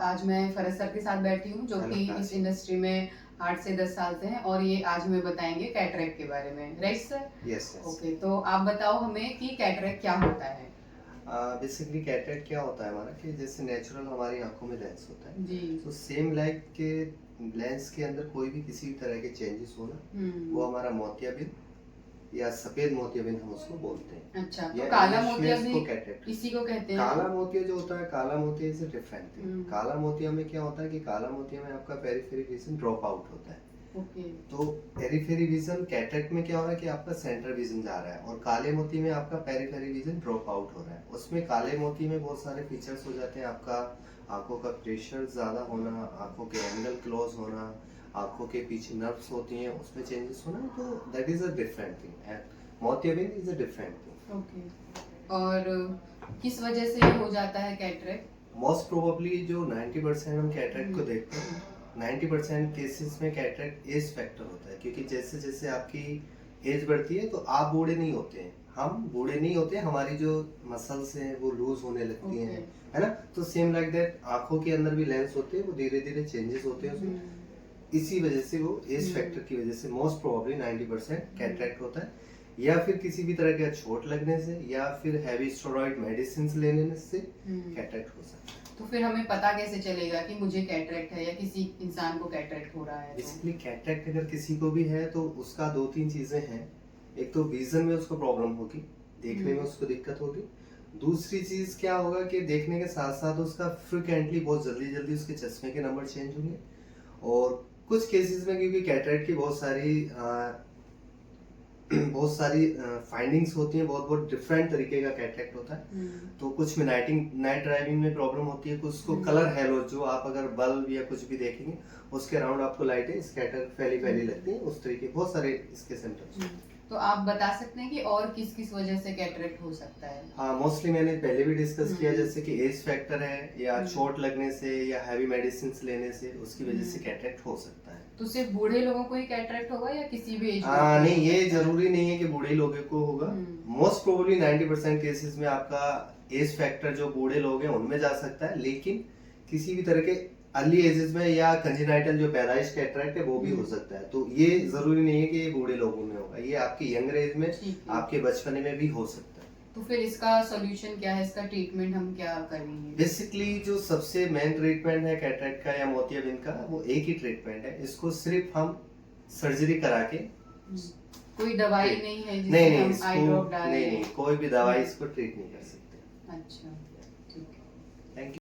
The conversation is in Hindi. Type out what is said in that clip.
आज मैं फरज सर के साथ बैठी हूँ जो हेलो कि इस प्राची। इंडस्ट्री में 8 से 10 साल से हैं और ये आज हमें बताएंगे कैटरेक्ट के बारे में, right sir? Yes yes. Okay, तो आप बताओ हमें कि कैटरेक्ट क्या होता है? बेसिकली कैटरेक्ट क्या होता है हमारा कि जैसे नेचुरल हमारी आंखों में लेंस होता है, जी। तो सेम लाइक के लेंस के अंदर कोई भी किसी भी तरह के चेंजेस हो ना, वो हमारा मोतियाबिंद या सफेद मोतियाबिंद हम उसको बोलते हैं, अच्छा, तो या काला इंग्लिश में मोतिया भी इसको कैटरेक्ट। इसी को कहते हैं? काला मोतिया जो होता है, काला मोतिया इज अ डिफरेंट थिंग। हम्म। काला मोतिया में क्या होता है कि काला मोतिया में आपका पेरिफेरी विजन ड्रॉप आउट होता है। ओके। तो पेरिफेरी विजन कैटरेक्ट में क्या हो रहा है कि आपका सेंट्रल विजन जा रहा है, और काले मोती में आपका पेरिफेरी विजन ड्रॉप आउट हो रहा है। उसमें काले मोती में बहुत सारे फीचर्स हो जाते हैं, आपका आंखों का प्रेशर ज़्यादा होना, आंखों के एंगल क्लोज होना, आंखों के पीछे नर्व्स होती हैं उसमें चेंजेस होना, तो that is a different thing and मोतियाबिंद is a different thing. Okay, और किस वजह से ये हो जाता है कैटरेक्ट? मोस्ट प्रोबेबली जो 90% हम कैटरेक्ट को देखते हैं, हम्म। 90% केसेस में कैटरेक्ट एज फैक्टर होता है, क्योंकि जैसे जैसे आपकी एज बढ़ती है तो आप बूढ़े नहीं होते हैं, हम बूढ़े नहीं होते, हमारी जो मसल्स हैं वो लूज होने लगती हैं, है ना। तो सेम लाइक दैट आंखों के अंदर भी लेंस होते हैं, वो धीरे धीरे चेंजेस होते हैं उसमें। इसी वजह से वो एज फैक्टर की वजह से मोस्ट प्रोबेबली 90% कैटरेक्ट होता है, या फिर किसी भी तरह का चोट लगने से, या फिर हैवी स्टेरॉइड मेडिसिन लेने से कैटरेक्ट हो सकता है। तो फिर हमें पता कैसे चलेगा कि मुझे कैटरेक्ट है या किसी इंसान को कैटरेक्ट हो रहा है? बेसिकली कैटरेक्ट अगर किसी को भी है तो उसका दो तीन चीजें हैं। एक तो विजन में उसको प्रॉब्लम होगी, देखने में उसको दिक्कत होगी। दूसरी चीज क्या होगा कि देखने के साथ साथ उसका फ्रिक्वेंटली बहुत जल्दी जल्दी उसके चश्मे के नंबर चेंज होंगे। और कुछ केसेस में, क्योंकि कैटरेक्ट की बहुत सारी बहुत सारी फाइंडिंग्स होती हैं, बहुत बहुत डिफरेंट तरीके का कैटरेक्ट होता है। तो कुछ में नाइट ड्राइविंग में प्रॉब्लम होती है, कुछ को कलर हेलो, जो आप अगर बल्ब या कुछ भी देखेंगे उसके अराउंड आपको लाइटें स्कैटर फैली फैली लगती हैं, उस तरीके बहुत सारे इसके सिम्टम्स। तो आप बता सकते हैं कि और किस किस वजह से कैटरेक्ट हो सकता है? हाँ, मोस्टली मैंने पहले भी डिस्कस किया, जैसे कि एज फैक्टर है, या चोट लगने से, या हैवी मेडिसिन लेने से, उसकी वजह से कैटरेक्ट हो सकता है। तो सिर्फ बूढ़े लोगों को ही कैटरेक्ट होगा या किसी भी एज नहीं, ये जरूरी नहीं है कि बूढ़े लोगों को होगा। मोस्ट प्रोबेबली 90% केसेस में आपका एज फैक्टर जो बूढ़े लोग हैं उनमें जा सकता है, लेकिन किसी भी तरह के अर्ली एजेस में या कंजेनाइटल जो पैदाइश कैटरेक्ट है वो भी हो सकता है। तो ये जरूरी नहीं है कि ये बूढ़े लोगों में होगा, ये आपके यंगर एज में, आपके बचपने में भी हो सकता है। तो फिर इसका सॉल्यूशन क्या है, इसका ट्रीटमेंट हम क्या करेंगे? बेसिकली जो सबसे मेन ट्रीटमेंट है कैटरेक्ट का या मोतियाबिंद का, वो एक ही ट्रीटमेंट है। इसको सिर्फ हम सर्जरी करा के, कोई दवाई नहीं है जिससे नहीं हम आई ड्रॉप डालें? नहीं, कोई भी दवाई इसको ट्रीट नहीं कर सकते। अच्छा, ठीक है। Thank you.